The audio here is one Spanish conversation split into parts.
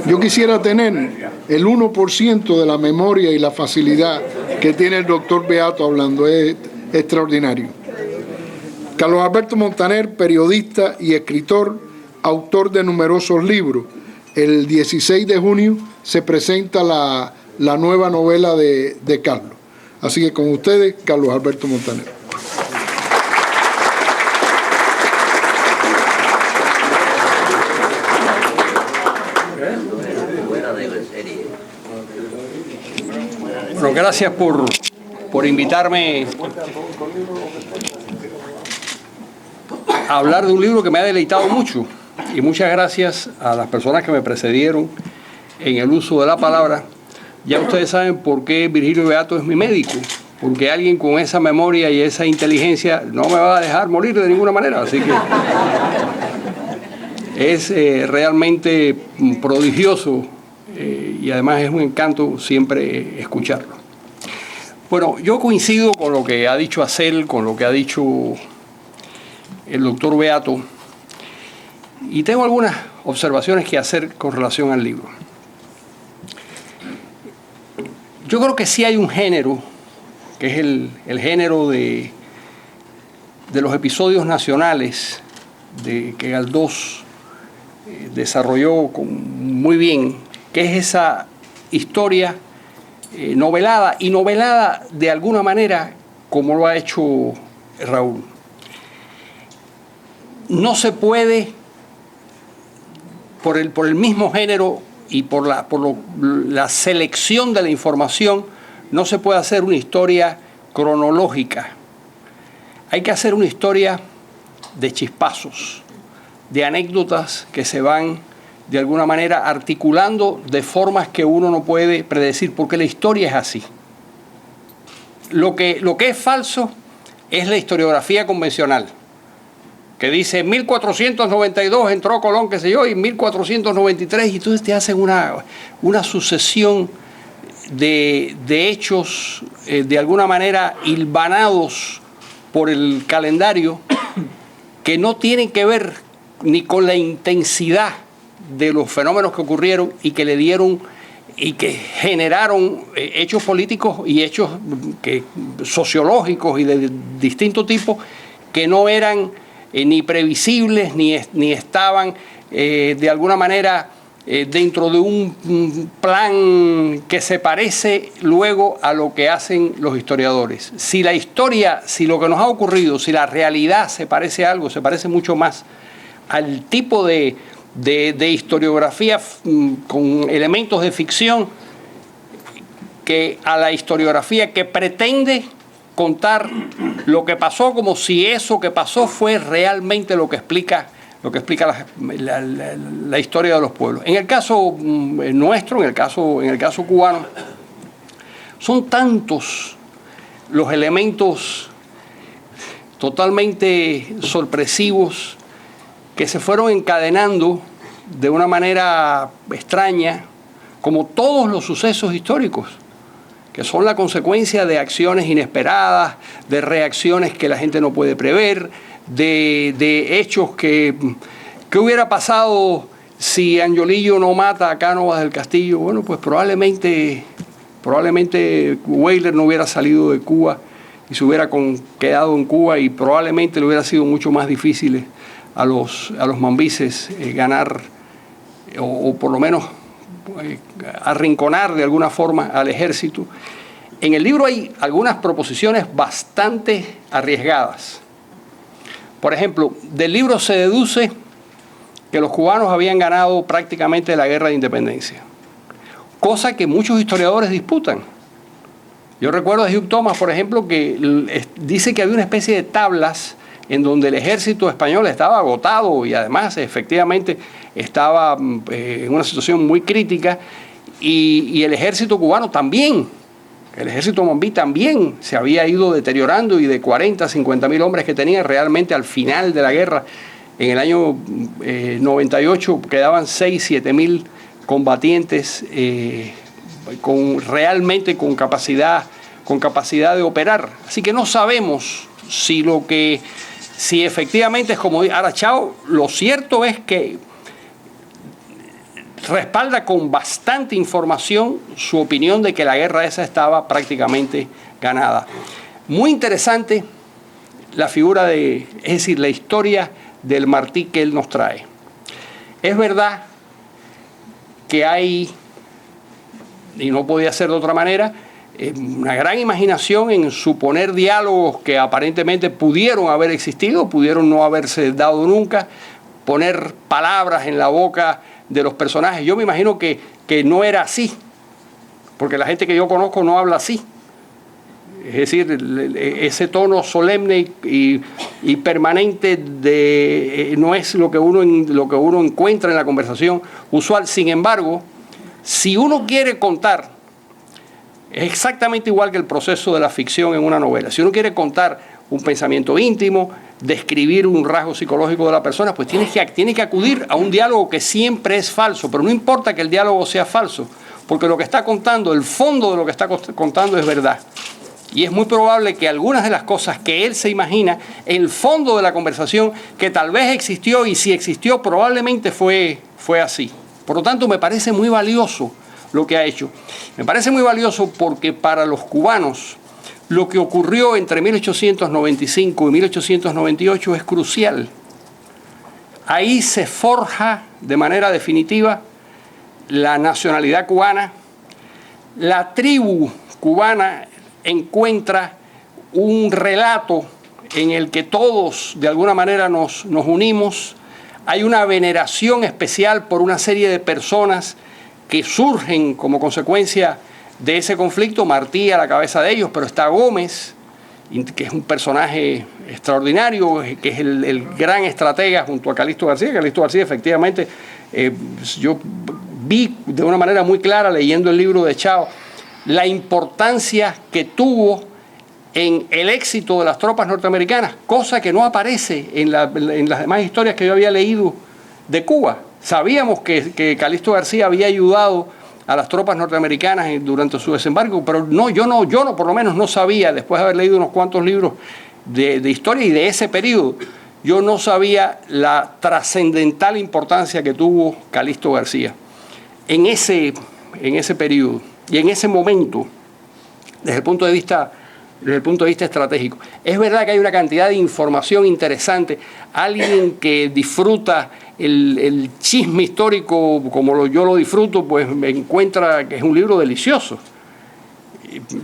Yo quisiera tener el 1% de la memoria y la facilidad que tiene el doctor Beato hablando. Es extraordinario. Carlos Alberto Montaner, periodista y escritor, autor de numerosos libros. El 16 de junio se presenta la nueva novela de Carlos. Así que con ustedes, Carlos Alberto Montaner. Bueno, gracias por invitarme a hablar de un libro que me ha deleitado mucho. Y muchas gracias a las personas que me precedieron en el uso de la palabra. Ya ustedes saben por qué Virgilio Beato es mi médico, porque alguien con esa memoria y esa inteligencia no me va a dejar morir de ninguna manera. Así que es realmente prodigioso y además es un encanto siempre escucharlo. Bueno, yo coincido con lo que ha dicho Acel, con lo que ha dicho el doctor Beato, y tengo algunas observaciones que hacer con relación al libro. Yo creo que sí hay un género, que es el género de los episodios nacionales que Galdós desarrolló muy bien, que es esa historia novelada, y novelada de alguna manera como lo ha hecho Raúl. No se puede, por el mismo género y por la selección de la información, no se puede hacer una historia cronológica. Hay que hacer una historia de chispazos, de anécdotas que se van de alguna manera articulando de formas que uno no puede predecir, porque la historia es así. Lo que es falso es la historiografía convencional, que dice 1492 entró Colón, qué sé yo, y 1493, y entonces te hacen una sucesión de hechos de alguna manera hilvanados por el calendario, que no tienen que ver ni con la intensidad de los fenómenos que ocurrieron y que le dieron y que generaron hechos políticos y hechos sociológicos y de distinto tipo que no eran ni previsibles ni estaban de alguna manera dentro de un plan que se parece luego a lo que hacen los historiadores. Si la historia, si lo que nos ha ocurrido, si la realidad se parece a algo, se parece mucho más al tipo de historiografía con elementos de ficción que a la historiografía que pretende contar lo que pasó como si eso que pasó fue realmente lo que explica la historia de los pueblos. En el caso nuestro, en el caso cubano, son tantos los elementos totalmente sorpresivos que se fueron encadenando de una manera extraña, como todos los sucesos históricos, que son la consecuencia de acciones inesperadas, de reacciones que la gente no puede prever, de hechos que hubiera pasado si Angiolillo no mata a Cánovas del Castillo. Bueno, pues probablemente Weyler no hubiera salido de Cuba y se hubiera quedado en Cuba, y probablemente le hubiera sido mucho más difícil a los mambises ganar o por lo menos arrinconar de alguna forma al ejército. En el libro hay algunas proposiciones bastante arriesgadas. Por ejemplo, del libro se deduce que los cubanos habían ganado prácticamente la guerra de independencia, cosa que muchos historiadores disputan. Yo recuerdo a Hugh Thomas, por ejemplo, que dice que había una especie de tablas en donde el ejército español estaba agotado y además efectivamente estaba en una situación muy crítica, y el ejército cubano también, el ejército mambí también se había ido deteriorando, y de 40, 50 mil hombres que tenía realmente al final de la guerra, en el año 98 quedaban 6, 7 mil combatientes realmente con capacidad de operar. Así que no sabemos si efectivamente es como Arachao. Lo cierto es que respalda con bastante información su opinión de que la guerra esa estaba prácticamente ganada. Muy interesante la figura es decir, la historia del Martí que él nos trae. Es verdad que hay, y no podía ser de otra manera, una gran imaginación en suponer diálogos que aparentemente pudieron haber existido, pudieron no haberse dado nunca, poner palabras en la boca de los personajes. Yo me imagino que no era así, porque la gente que yo conozco no habla así. Es decir, ese tono solemne y permanente no es lo que uno encuentra en la conversación usual. Sin embargo, si uno quiere contar, es exactamente igual que el proceso de la ficción en una novela. Si uno quiere contar un pensamiento íntimo, describir un rasgo psicológico de la persona, pues tiene que acudir a un diálogo que siempre es falso, pero no importa que el diálogo sea falso, porque lo que está contando, el fondo de lo que está contando es verdad. Y es muy probable que algunas de las cosas que él se imagina, el fondo de la conversación, que tal vez existió, y si existió probablemente fue así. Por lo tanto, me parece muy valioso lo que ha hecho. Me parece muy valioso porque para los cubanos lo que ocurrió entre 1895 y 1898 es crucial. Ahí se forja de manera definitiva la nacionalidad cubana. La tribu cubana encuentra un relato en el que todos de alguna manera nos unimos. Hay una veneración especial por una serie de personas que surgen como consecuencia de ese conflicto. Martí a la cabeza de ellos, pero está Gómez, que es un personaje extraordinario, que es el gran estratega junto a Calixto García. Calixto García, efectivamente, yo vi de una manera muy clara leyendo el libro de Chao la importancia que tuvo en el éxito de las tropas norteamericanas, cosa que no aparece en las demás historias que yo había leído de Cuba. Sabíamos que Calixto García había ayudado a las tropas norteamericanas durante su desembarco, pero yo por lo menos no sabía, después de haber leído unos cuantos libros de historia y de ese periodo, yo no sabía la trascendental importancia que tuvo Calixto García en ese periodo y en ese momento, desde el punto de vista estratégico. Es verdad que hay una cantidad de información interesante. Alguien que disfruta el chisme histórico como yo lo disfruto, pues me encuentra que es un libro delicioso.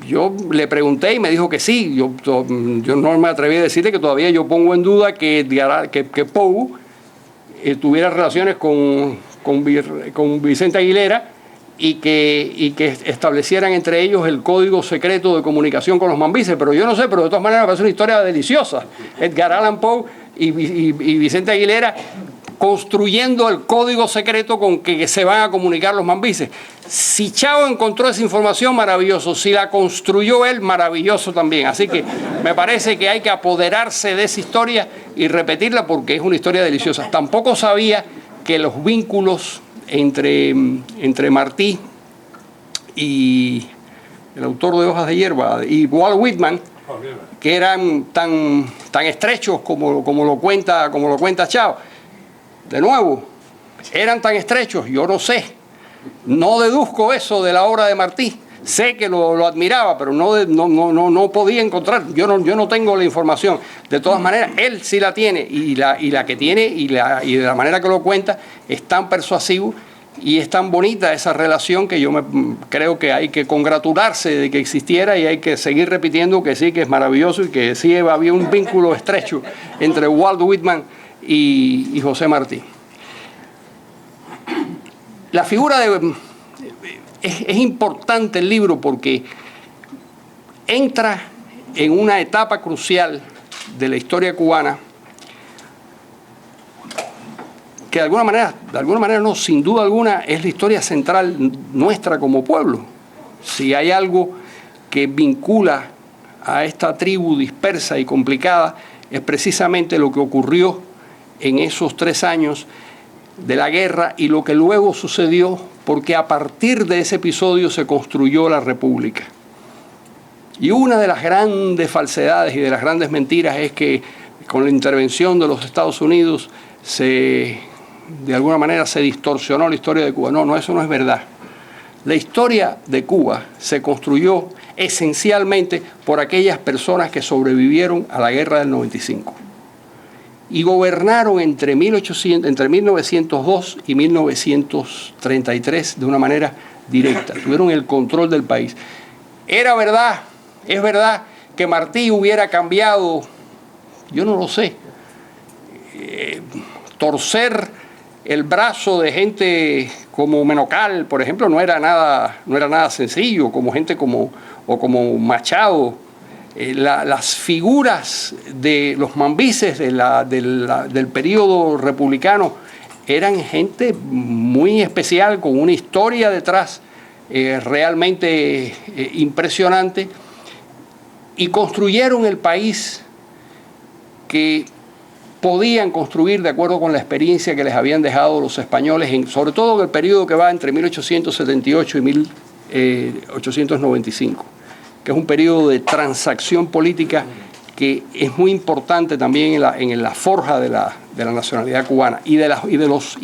Yo le pregunté y me dijo que sí. Yo no me atreví a decirle que todavía yo pongo en duda que Poe tuviera relaciones con Vicente Aguilera y que establecieran entre ellos el código secreto de comunicación con los mambises, pero yo no sé, pero de todas maneras me parece una historia deliciosa. Edgar Allan Poe y Vicente Aguilera construyendo el código secreto con que se van a comunicar los mambises. Si Chao encontró esa información, maravilloso. Si la construyó él, maravilloso también. Así que me parece que hay que apoderarse de esa historia y repetirla porque es una historia deliciosa. Tampoco sabía que los vínculos entre Martí y el autor de Hojas de Hierba y Walt Whitman, que eran tan estrechos como lo cuenta Chao. De nuevo, eran tan estrechos, yo no sé, no deduzco eso de la obra de Martí. Sé que lo admiraba, pero no podía encontrar, yo no tengo la información. De todas maneras, él sí la tiene, y la que tiene y de la manera que lo cuenta es tan persuasivo y es tan bonita esa relación que yo creo que hay que congratularse de que existiera y hay que seguir repitiendo que sí, que es maravilloso y que sí había un vínculo estrecho entre Walt Whitman y José Martí. La figura es importante el libro porque entra en una etapa crucial de la historia cubana que de alguna manera no, sin duda alguna, es la historia central nuestra como pueblo. Si hay algo que vincula a esta tribu dispersa y complicada, es precisamente lo que ocurrió en esos 3 años de la guerra y lo que luego sucedió, porque a partir de ese episodio se construyó la República. Y una de las grandes falsedades y de las grandes mentiras es que con la intervención de los Estados Unidos se de alguna manera se distorsionó la historia de Cuba. No, eso no es verdad. La historia de Cuba se construyó esencialmente por aquellas personas que sobrevivieron a la guerra del 95 y gobernaron entre 1902 y 1933 de una manera directa. Tuvieron el control del país. Era verdad, es verdad que Martí hubiera cambiado, yo no lo sé, torcer el brazo de gente como Menocal, por ejemplo, no era nada sencillo, como gente como Machado. Las figuras de los mambises del periodo republicano eran gente muy especial, con una historia detrás realmente impresionante, y construyeron el país que podían construir de acuerdo con la experiencia que les habían dejado los españoles, sobre todo en el periodo que va entre 1878 y 1895, que es un periodo de transacción política que es muy importante también en la forja de la nacionalidad cubana y de los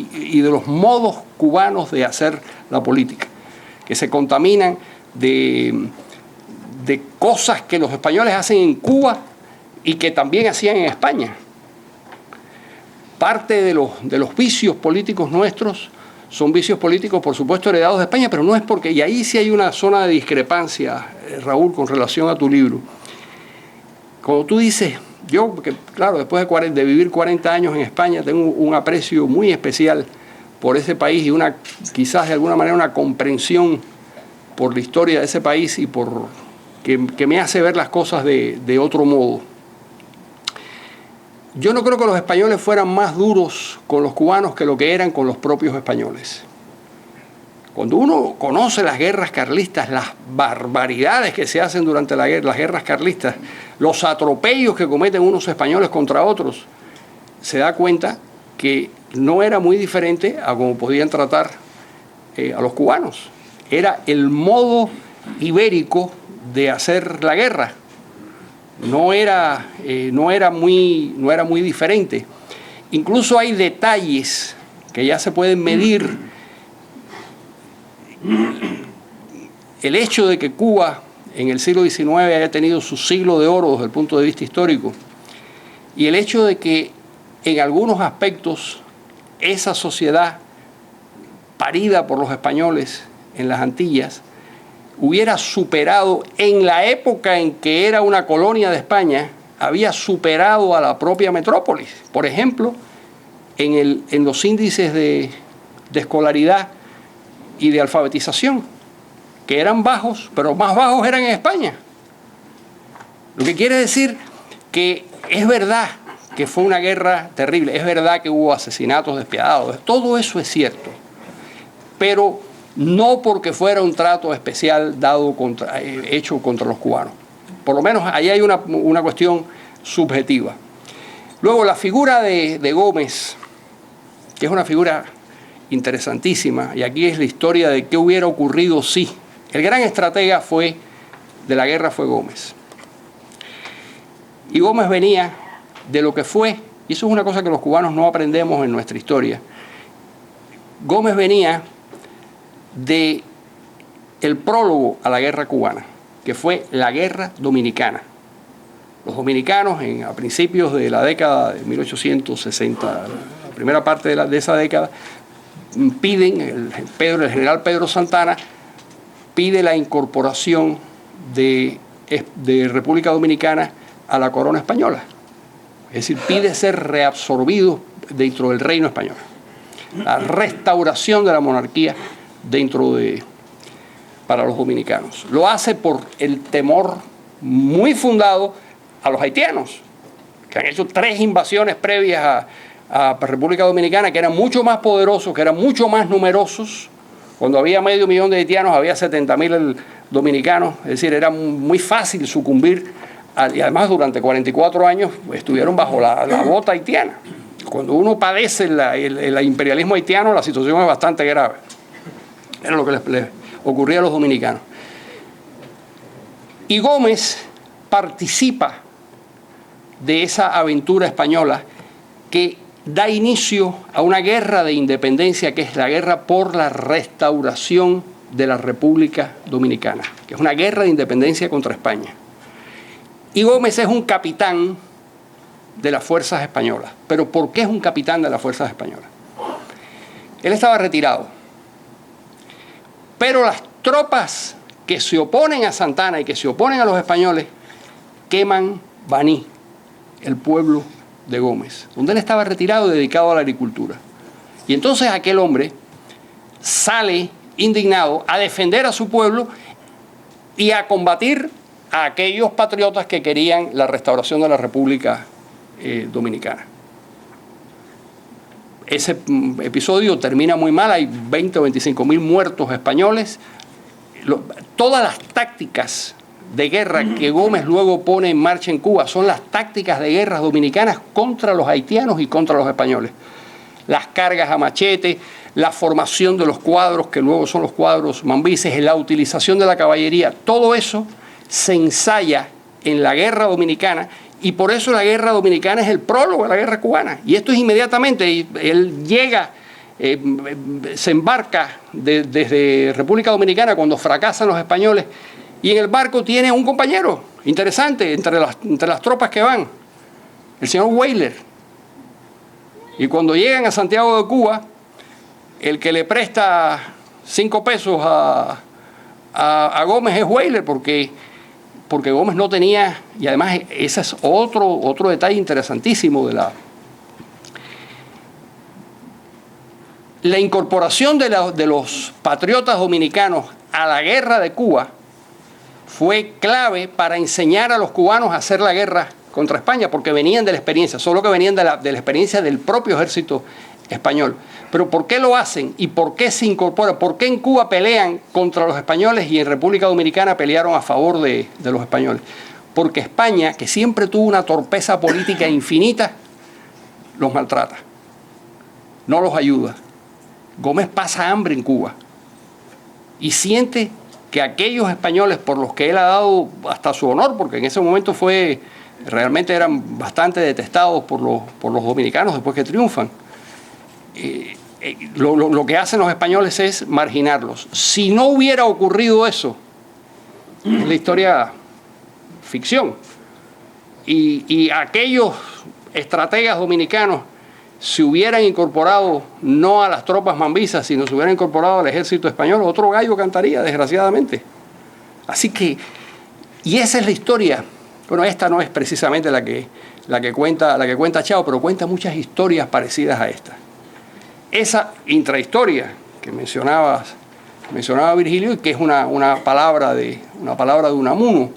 modos cubanos de hacer la política, que se contaminan de cosas que los españoles hacen en Cuba y que también hacían en España. Parte de los vicios políticos nuestros son vicios políticos, por supuesto, heredados de España, pero no es porque... Y ahí sí hay una zona de discrepancia, Raúl, con relación a tu libro. Cuando tú dices, yo, porque claro, después de vivir 40 años en España, tengo un aprecio muy especial por ese país y quizás de alguna manera una comprensión por la historia de ese país y que me hace ver las cosas de otro modo. Yo no creo que los españoles fueran más duros con los cubanos que lo que eran con los propios españoles. Cuando uno conoce las guerras carlistas, las barbaridades que se hacen durante las guerras carlistas, los atropellos que cometen unos españoles contra otros, se da cuenta que no era muy diferente a cómo podían tratar a los cubanos. Era el modo ibérico de hacer la guerra. No era muy diferente. Incluso hay detalles que ya se pueden medir. El hecho de que Cuba en el siglo XIX haya tenido su siglo de oro desde el punto de vista histórico, y el hecho de que en algunos aspectos esa sociedad parida por los españoles en las Antillas hubiera superado, en la época en que era una colonia de España, había superado a la propia metrópolis. Por ejemplo, en los índices de escolaridad y de alfabetización, que eran bajos, pero más bajos eran en España. Lo que quiere decir que es verdad que fue una guerra terrible, es verdad que hubo asesinatos despiadados, todo eso es cierto, pero no porque fuera un trato especial hecho contra los cubanos. Por lo menos ahí hay una cuestión subjetiva. Luego la figura de Gómez, que es una figura interesantísima, y aquí es la historia de qué hubiera ocurrido si. El gran estratega de la guerra fue Gómez. Y Gómez venía de lo que fue, y eso es una cosa que los cubanos no aprendemos en nuestra historia. Gómez venía de el prólogo a la guerra cubana, que fue la guerra dominicana. Los dominicanos a principios de la década de 1860, la primera parte de esa década, piden, el general Pedro Santana pide la incorporación de República Dominicana a la corona española. Es decir, pide ser reabsorbido dentro del reino español. La restauración de la monarquía para los dominicanos. Lo hace por el temor muy fundado a los haitianos, que han hecho 3 invasiones previas a República Dominicana, que eran mucho más poderosos, que eran mucho más numerosos. Cuando había 500.000 de haitianos, había 70.000 dominicanos, es decir, era muy fácil sucumbir, y además durante 44 años estuvieron bajo la bota haitiana. Cuando uno padece el imperialismo haitiano, la situación es bastante grave. Era lo que les ocurría a los dominicanos. Y Gómez participa de esa aventura española que da inicio a una guerra de independencia que es la guerra por la restauración de la República Dominicana, que es una guerra de independencia contra España. Y Gómez es un capitán de las fuerzas españolas. ¿Pero por qué es un capitán de las fuerzas españolas? Él estaba retirado, pero las tropas que se oponen a Santana y que se oponen a los españoles queman Baní, el pueblo de Gómez, donde él estaba retirado y dedicado a la agricultura. Y entonces aquel hombre sale indignado a defender a su pueblo y a combatir a aquellos patriotas que querían la restauración de la República Dominicana. Ese episodio termina muy mal, hay 20 o 25 mil muertos españoles. Todas las tácticas de guerra que Gómez luego pone en marcha en Cuba son las tácticas de guerras dominicanas contra los haitianos y contra los españoles. Las cargas a machete, la formación de los cuadros, que luego son los cuadros mambises, la utilización de la caballería, todo eso se ensaya en la guerra dominicana, y por eso la guerra dominicana es el prólogo de la guerra cubana. Y esto es inmediatamente, él llega, se embarca desde República Dominicana cuando fracasan los españoles, y en el barco tiene un compañero interesante entre las tropas que van, el señor Weyler. Y cuando llegan a Santiago de Cuba, el que le presta 5 pesos a Gómez es Weyler, porque Gómez no tenía, y además ese es otro detalle interesantísimo de la incorporación de los patriotas dominicanos a la guerra de Cuba fue clave para enseñar a los cubanos a hacer la guerra contra España, porque venían de la experiencia, solo que venían de la experiencia del propio ejército español. Pero ¿por qué lo hacen y por qué se incorporan? ¿Por qué en Cuba pelean contra los españoles y en República Dominicana pelearon a favor de los españoles? Porque España, que siempre tuvo una torpeza política infinita, los maltrata, no los ayuda. Gómez pasa hambre en Cuba y siente que aquellos españoles por los que él ha dado hasta su honor, porque en ese momento realmente eran bastante detestados por los dominicanos después que triunfan, lo que hacen los españoles es marginarlos. Si no hubiera ocurrido eso, es la historia ficción, y aquellos estrategas dominicanos se hubieran incorporado no a las tropas mambisas, sino se hubieran incorporado al ejército español, otro gallo cantaría, desgraciadamente. Así que, y esa es la historia. Bueno, esta no es precisamente la que cuenta Chao, pero cuenta muchas historias parecidas a esta. Esa intrahistoria que mencionaba Virgilio, y que es una palabra de Unamuno,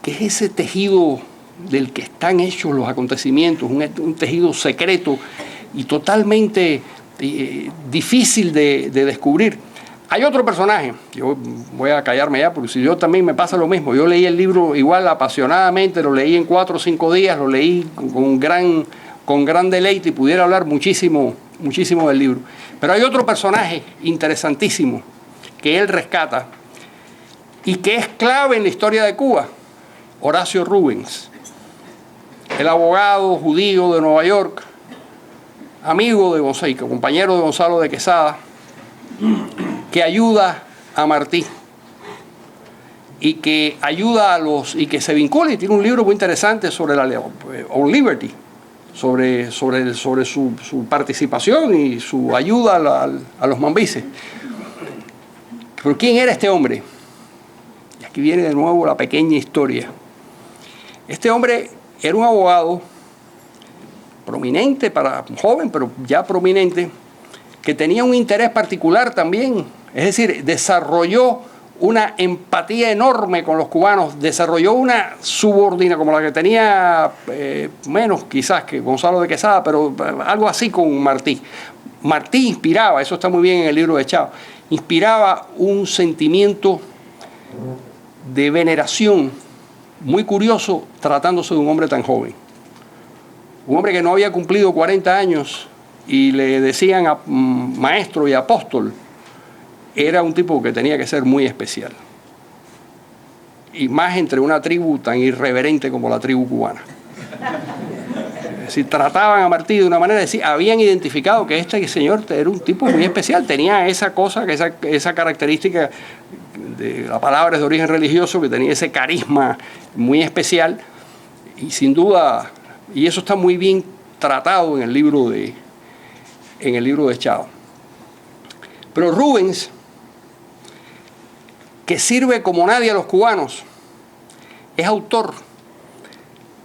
que es ese tejido del que están hechos los acontecimientos, un tejido secreto y totalmente difícil de descubrir. Hay otro personaje, yo voy a callarme ya, porque si yo también me pasa lo mismo. Yo leí el libro igual apasionadamente, lo leí en 4 o 5 días, lo leí con gran deleite y pudiera hablar muchísimo del libro. Pero hay otro personaje interesantísimo que él rescata y que es clave en la historia de Cuba, Horacio Rubens, el abogado judío de Nueva York, amigo de Gonzalo, compañero de Gonzalo de Quesada, que ayuda a Martí y que ayuda y que se vincula, y tiene un libro muy interesante sobre On Liberty, sobre su participación y su ayuda a los mambises. ¿Pero quién era este hombre? Y aquí viene de nuevo la pequeña historia. Este hombre era un abogado prominente, joven, pero ya prominente, que tenía un interés particular también. Es decir, desarrolló una empatía enorme con los cubanos, desarrolló una subordinación como la que tenía menos quizás que Gonzalo de Quesada, pero algo así con Martí. Martí inspiraba, eso está muy bien en el libro de Chao, inspiraba un sentimiento de veneración muy curioso tratándose de un hombre tan joven. Un hombre que no había cumplido 40 años y le decían maestro y apóstol. Era un tipo que tenía que ser muy especial. Y más entre una tribu tan irreverente como la tribu cubana. Es decir, trataban a Martí de una manera, es decir, habían identificado que este señor era un tipo muy especial, tenía esa cosa, esa característica, la palabra es de origen religioso, que tenía ese carisma muy especial, y sin duda, y eso está muy bien tratado en el libro de Chao. Pero Rubens, que sirve como nadie a los cubanos, es autor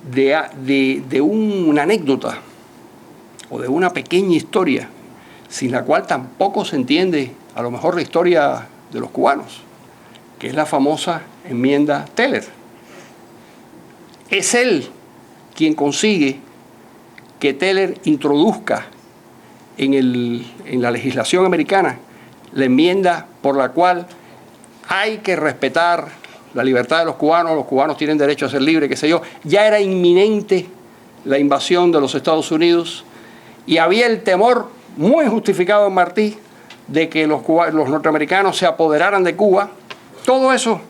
de una anécdota o de una pequeña historia sin la cual tampoco se entiende a lo mejor la historia de los cubanos, que es la famosa enmienda Teller. Es él quien consigue que Teller introduzca en la legislación americana la enmienda por la cual hay que respetar la libertad de los cubanos tienen derecho a ser libres, qué sé yo. Ya era inminente la invasión de los Estados Unidos y había el temor muy justificado en Martí de que los norteamericanos se apoderaran de Cuba. Todo eso.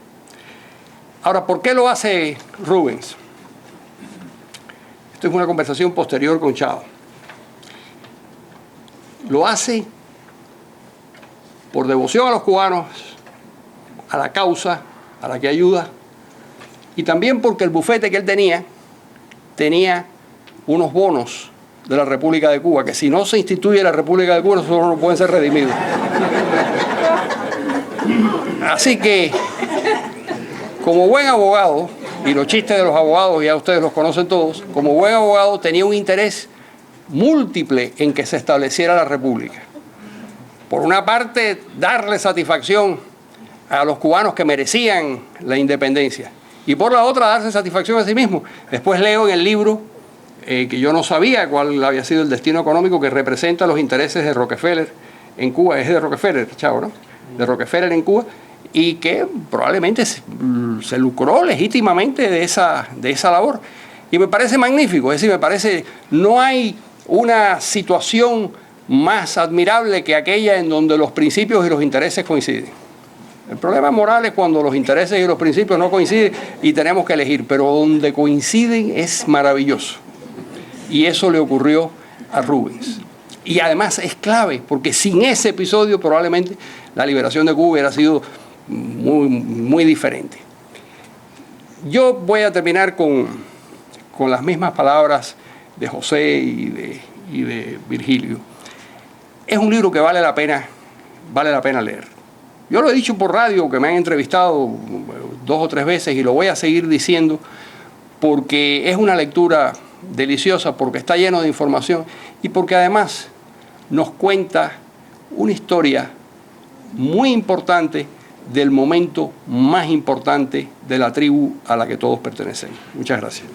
Ahora, ¿por qué lo hace Rubens? Esto es una conversación posterior con Chao. Lo hace por devoción a los cubanos, a la causa a la que ayuda, y también porque el bufete que él tenía unos bonos de la República de Cuba, que si no se instituye la República de Cuba, esos no pueden ser redimidos. Así que, como buen abogado, y los chistes de los abogados ya ustedes los conocen todos, como buen abogado tenía un interés múltiple en que se estableciera la República. Por una parte, darle satisfacción a los cubanos que merecían la independencia, y por la otra, darse satisfacción a sí mismo. Después leo en el libro que yo no sabía cuál había sido el destino económico que representa los intereses de Rockefeller en Cuba. Es de Rockefeller, Chao, ¿no? De Rockefeller en Cuba, y que probablemente se lucró legítimamente de esa labor. Y me parece magnífico, es decir, no hay una situación más admirable que aquella en donde los principios y los intereses coinciden. El problema moral es cuando los intereses y los principios no coinciden y tenemos que elegir, pero donde coinciden es maravilloso. Y eso le ocurrió a Rubens. Y además es clave, porque sin ese episodio probablemente la liberación de Cuba hubiera sido muy, muy diferente. Yo voy a terminar con las mismas palabras de José y de Virgilio. Es un libro que vale la pena leer. Yo lo he dicho por radio, que me han entrevistado 2 o 3 veces, y lo voy a seguir diciendo porque es una lectura deliciosa, porque está lleno de información y porque además nos cuenta una historia muy importante del momento más importante de la tribu a la que todos pertenecemos. Muchas gracias.